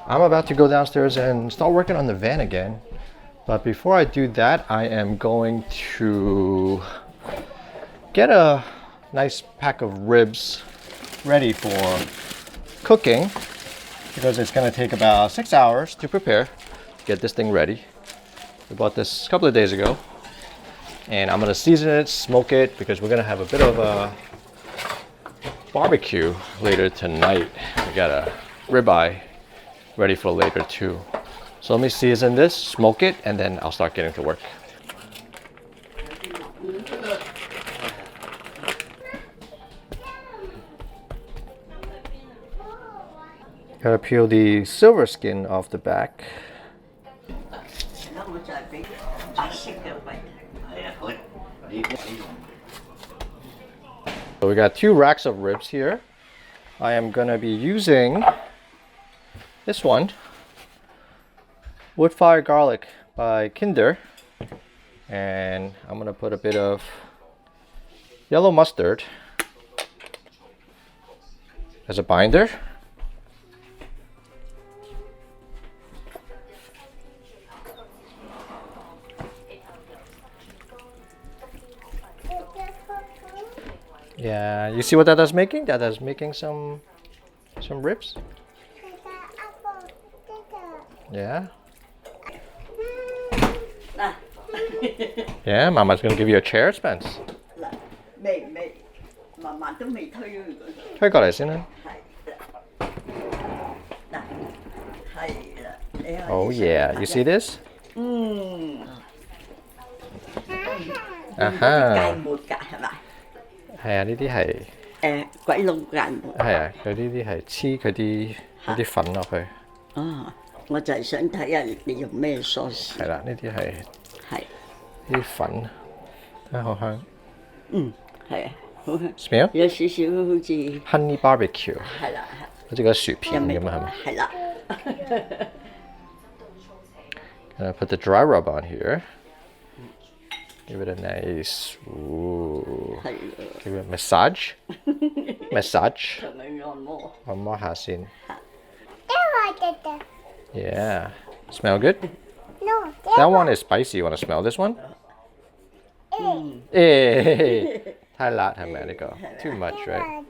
I'm about to go downstairs and start working on the van again. But before I do that, I am going to get a nice pack of ribs ready for cooking because it's going to take about 6 hours to prepare to get this thing ready. We bought this a couple of days ago and I'm going to season it, smoke it because we're going to have a bit of a barbecue later tonight. We got a ribeye ready for later too. So let me season this, smoke it, and then I'll start getting to work. Gotta peel the silver skin off the back. So we got 2 racks of ribs here. I am gonna be using this one, Wood Fire Garlic by Kinder, and I'm gonna put a bit of yellow mustard as a binder. Yeah, you see what that is making? That is making some ribs. Yeah. Yeah, Mama's gonna give you a chair, Spence. Oh yeah, you see this? Aha. 係啊，呢啲係鬼佬間。係啊，佢呢啲係黐佢啲粉落去。我就係想睇下你用咩sauce。係啦，呢啲係啲粉，睇下好香。係啊，好香。Smell？ 有少少好似 honey barbecue。係啦，好似個薯片咁啊，係咪？係啦。Gonna put the dry rub on here. Give it a nice, ooh. Give it a massage. Massage. 按摩下先。Yeah. Smell good? No. That one is spicy. You want to smell this one? Hey, 太辣係咪呢個 Too much, right?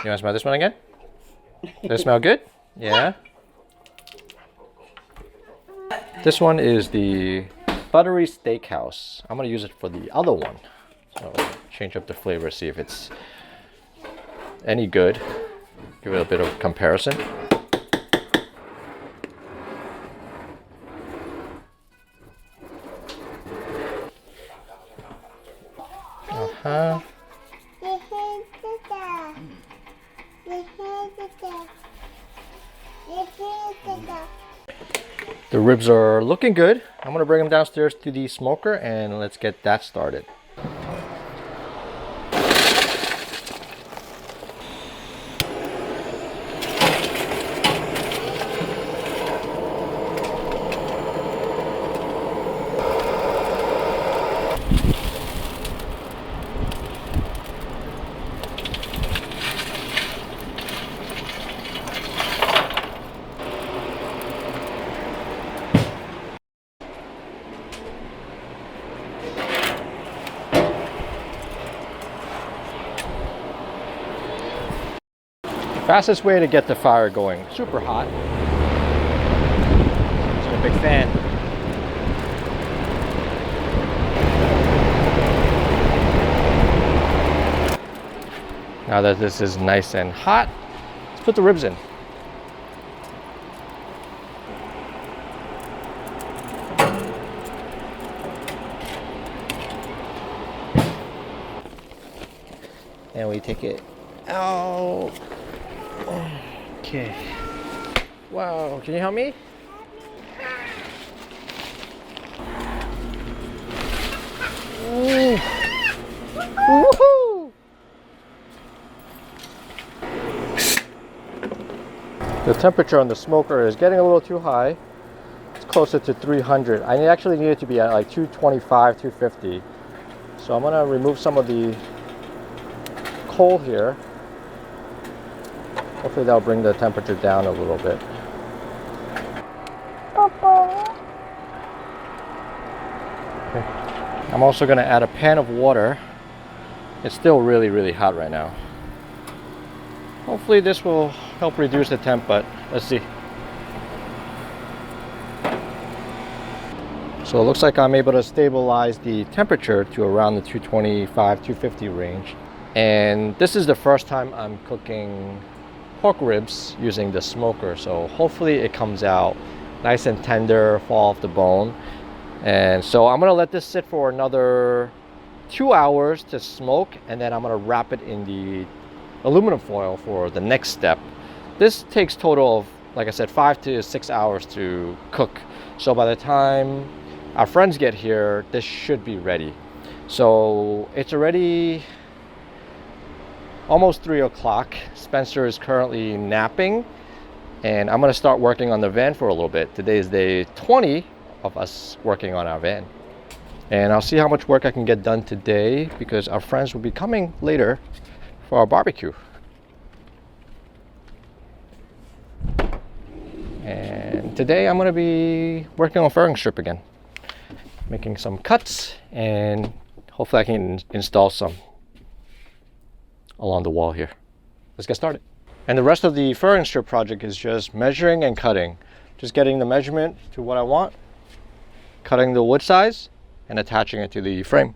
You want to smell this one again? Does it smell good? Yeah. This one is the Buttery Steakhouse. I'm going to use it for the other one. So change up the flavor, see if it's any good. Give it a bit of comparison. The ribs are looking good. I'm gonna bring them downstairs to the smoker and let's get that started. Fastest way to get the fire going, super hot. I'm a big fan. Now that this is nice and hot, let's put the ribs in. And we take it out. Okay. Wow, can you help me? Ooh. Woohoo! The temperature on the smoker is getting a little too high. It's closer to 300. I actually need it to be at like 225, 250. So I'm gonna remove some of the coal here. Hopefully that'll bring the temperature down a little bit. Okay. I'm also going to add a pan of water. It's still really hot right now. Hopefully this will help reduce the temp, but let's see. So it looks like I'm able to stabilize the temperature to around the 225, 250 range. And this is the first time I'm cooking pork ribs using the smoker. So hopefully it comes out nice and tender, fall off the bone. And so I'm gonna let this sit for another 2 hours to smoke, and then I'm gonna wrap it in the aluminum foil for the next step. This takes total of, like I said, 5 to 6 hours to cook. So by the time our friends get here, this should be ready. So it's already almost 3 o'clock. Spencer is currently napping, and I'm gonna start working on the van for a little bit. Today is day 20 of us working on our van. And I'll see how much work I can get done today, because our friends will be coming later for our barbecue. And today I'm gonna be working on furring strip again, making some cuts, and hopefully I can install some along the wall here. Let's get started. And the rest of the furring strip project is just measuring and cutting. Just getting the measurement to what I want, cutting the wood size, and attaching it to the frame.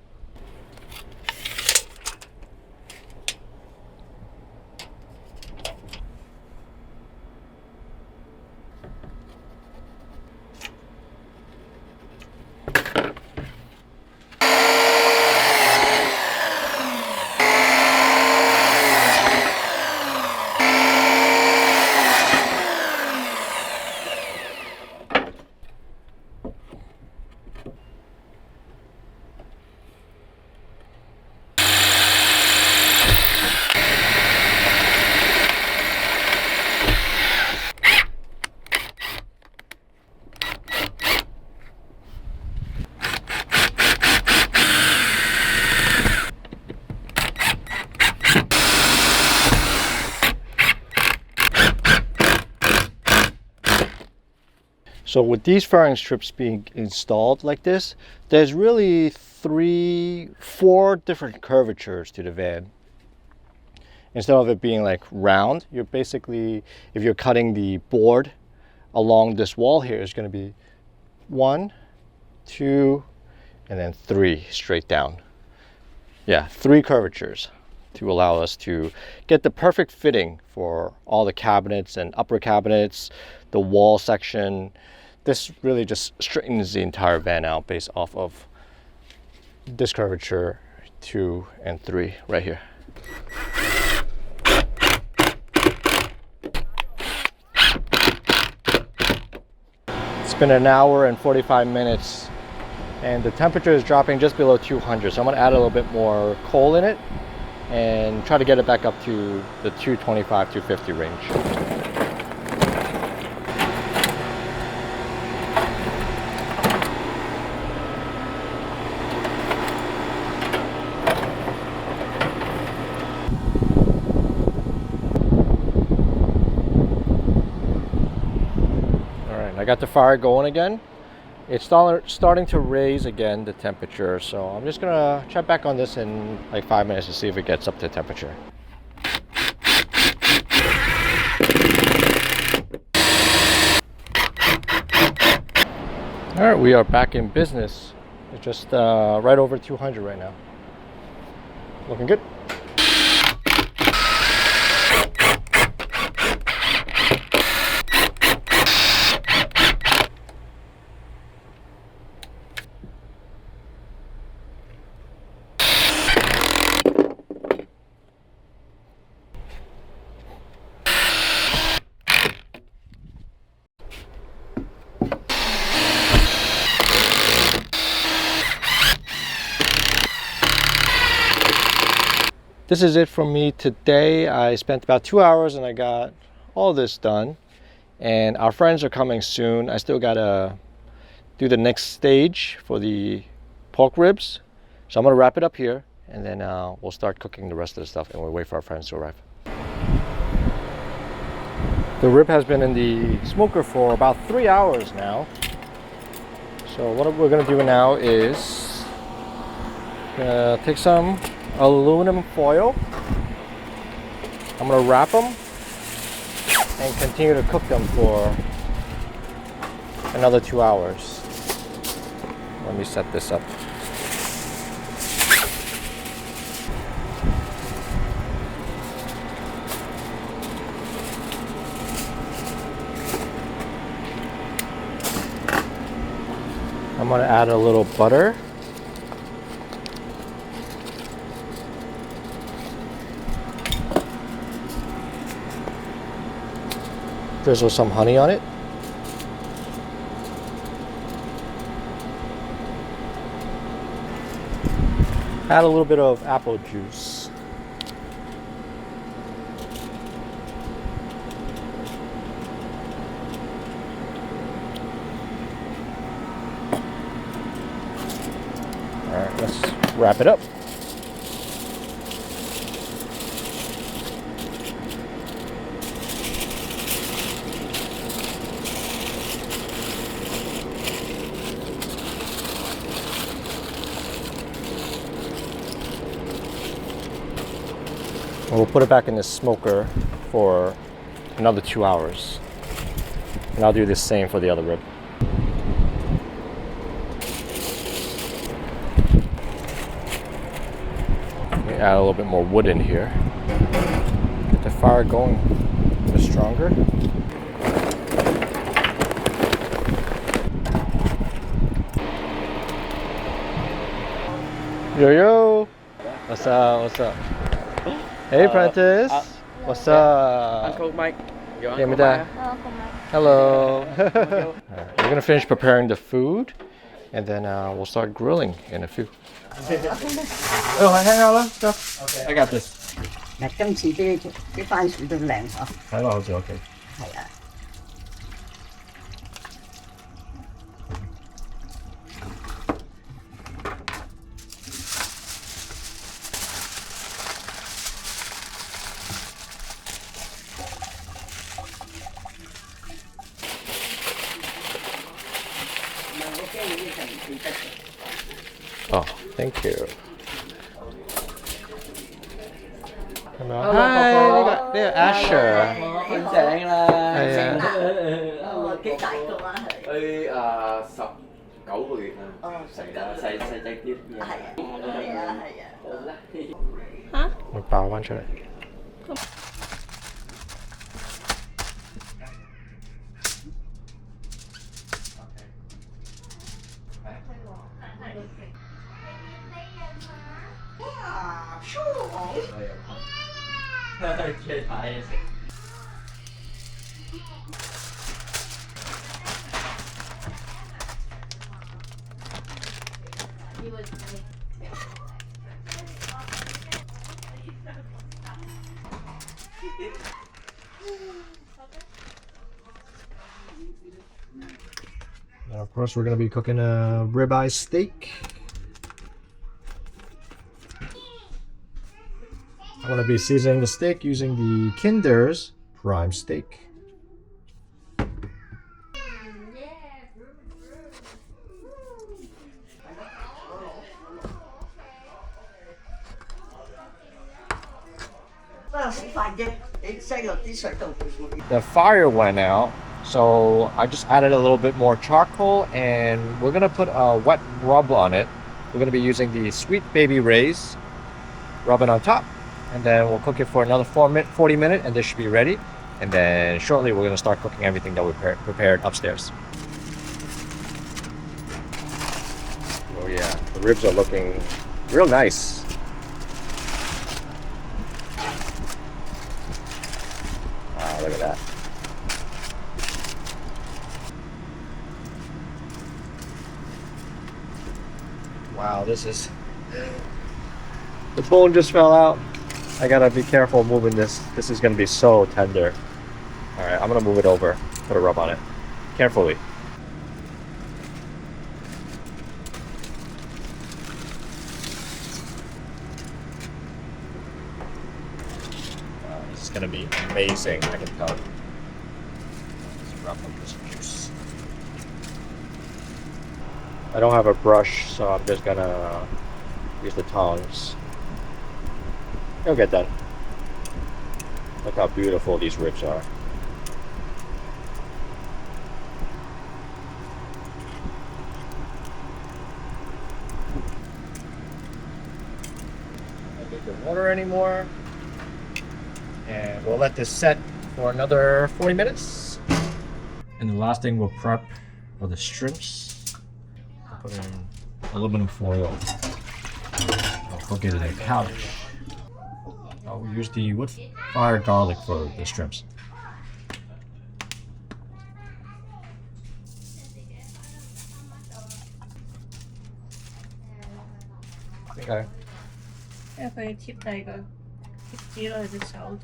So with these furring strips being installed like this, there's really 4 different curvatures to the van. Instead of it being like round, you're basically, if you're cutting the board along this wall here, it's going to be 1, 2, and then 3 straight down. Yeah, 3 curvatures to allow us to get the perfect fitting for all the cabinets and upper cabinets, the wall section. This really just straightens the entire van out based off of this curvature 2 and 3 right here. It's been an hour and 45 minutes, and the temperature is dropping just below 200. So I'm gonna add a little bit more coal in it and try to get it back up to the 225, 250 range. I got the fire going again. It's starting to raise again, the temperature. So I'm just gonna check back on this in like 5 minutes to see if it gets up to temperature. All right, we are back in business. It's just right over 200 right now. Looking good. This is it from me today. I spent about 2 hours and I got all this done, and our friends are coming soon. I still gotta do the next stage for the pork ribs, so I'm gonna wrap it up here, and then we'll start cooking the rest of the stuff, and we'll wait for our friends to arrive. The rib has been in the smoker for about 3 hours now, So what we're gonna do now is take some aluminum foil. I'm gonna wrap them and continue to cook them for another 2 hours. Let me set this up. I'm gonna add a little butter. Drizzle some honey on it. Add a little bit of apple juice. All right, let's wrap it up. And we'll put it back in the smoker for another 2 hours. And I'll do the same for the other rib. Add a little bit more wood in here. Get the fire going a bit stronger. Yo yo! What's up? What's up? Hey Prentice! What's up? Uncle Mike. Your Hey, Uncle Mita. Maya. Hello. Alright, we're gonna finish preparing the food, and then we'll start grilling in a few. Oh, hang on. Okay. I got this. 嗱，今次啲番薯都靚嗬。睇落好似 OK。係啊。唔係，我驚你呢陣唔記得嘅。 Oh, thank you. Hello. Hello, Hi, Papa. they got Asher. 見醒啦。係啊。哦，幾大個啊？佢19個月啊。哦，係啦，細隻啲。係啊，係啊，係啊。好啦。會爆翻出嚟。借睇嘢食。And of course, we're going to be cooking a ribeye steak. I'm going to be seasoning the steak using the Kinder's prime steak. The fire went out, so I just added a little bit more charcoal, and we're gonna put a wet rub on it. We're gonna be using the Sweet Baby Ray's, rub it on top, and then we'll cook it for another 40 minutes, and this should be ready. And then shortly we're gonna start cooking everything that we prepared upstairs. Oh yeah, the ribs are looking real nice. Wow, look at that. Wow, this is... The bone just fell out. I gotta be careful moving this. This is gonna be so tender. Alright, I'm gonna move it over. Put a rub on it. Carefully. Wow, this is gonna be amazing, I can tell. Let's rub up this juice. I don't have a brush, so I'm just gonna use the tongs. It'll get done. Look how beautiful these ribs are. Don't need the water anymore. And we'll let this set for another 40 minutes. And the last thing we'll prep are the shrimps. I'll put in aluminum foil. I'll cook it in a couch. I'll use the wood fire garlic for the shrimps. Okay. 因為佢貼第個貼紙落去隻手度。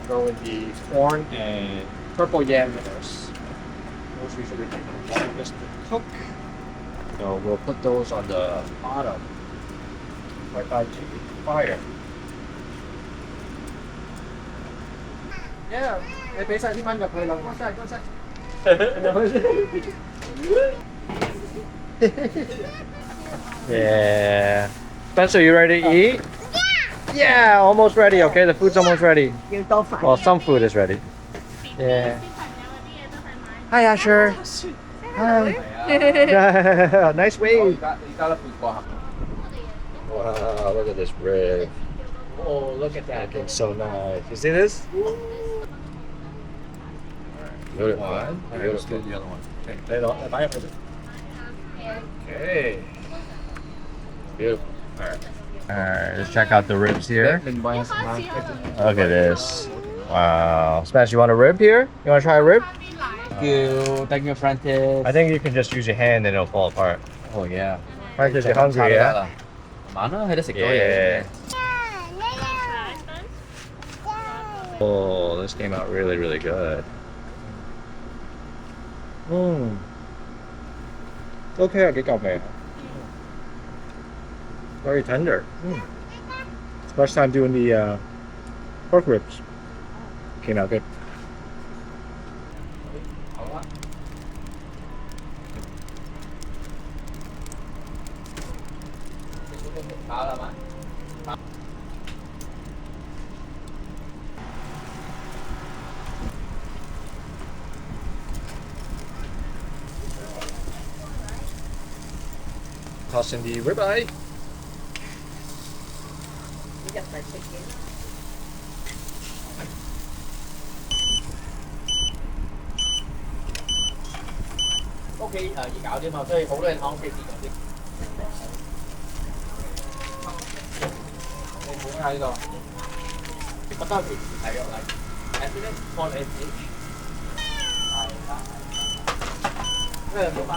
Throw in the corn and purple yam minnows. Those usually take the longest to cook. So we'll put those on the bottom right by the fire. Yeah, 你俾晒啲蚊入去啦，乾晒乾晒。Yeah. Spencer, you ready to eat? Yeah, almost ready. Okay, the food's almost ready. 要多飯。 Well, some food is ready. Yeah. Hi, Asher. Hi. Nice wave. Wow, look at this rib. Oh, look at that. Looking so nice. You see this? Beautiful. One. Let's do the other one. Okay. Okay. Beautiful. Alright, let's check out the ribs here. Look at this. Wow. Smash, you want a rib here? You want to try a rib? Thank you. Thank you, Francis. I think you can just use your hand and it'll fall apart. Oh yeah. Right, because you're hungry, yeah? 晚啦，喺度食咗嘢。 Oh, this came out really, really good. Mmm. Okay, get me. Very tender. It's first time doing the pork ribs. Came out good. Toss in the ribeye. 入嚟食嘢。屋企易搞啲嘛，所以好多人喺屋企試過啲。你估下呢個？不得其時睇落嚟，誒先放你自己。係啦，係啦。冇關。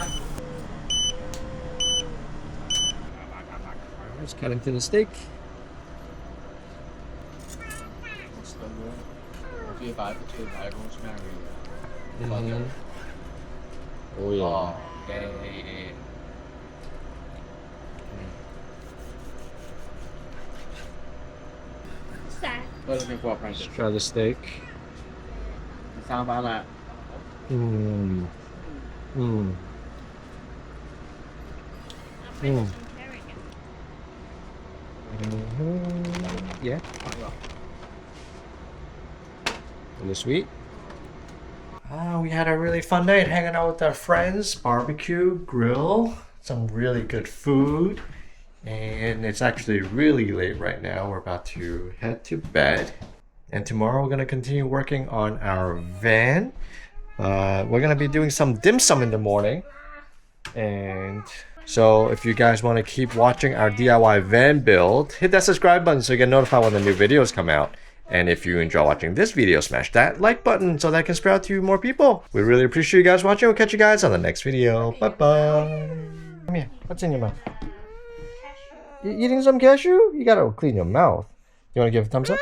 Let's cut into the steak. 我中意擺 rosemary。 Oh yeah. Okay. What looking for, Francis? Let's try the steak. 生翻啦。 Mmm. Mmm. Mmm. Yeah. A little sweet. We had a really fun night hanging out with our friends, barbecue, grill, some really good food. And it's actually really late right now. We're about to head to bed. And tomorrow we're going to continue working on our van. We're going to be doing some dim sum in the morning. And so if you guys want to keep watching our DIY van build, hit that subscribe button so you get notified when the new videos come out. And if you enjoy watching this video, smash that like button so that can spread out to more people. We really appreciate you guys watching. We'll catch you guys on the next video. Bye-bye. Come here. What's in your mouth? You eating some cashew? You gotta clean your mouth. You wanna give a thumbs up?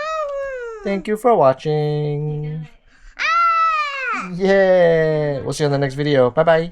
Thank you for watching. Yeah. We'll see you on the next video. Bye-bye.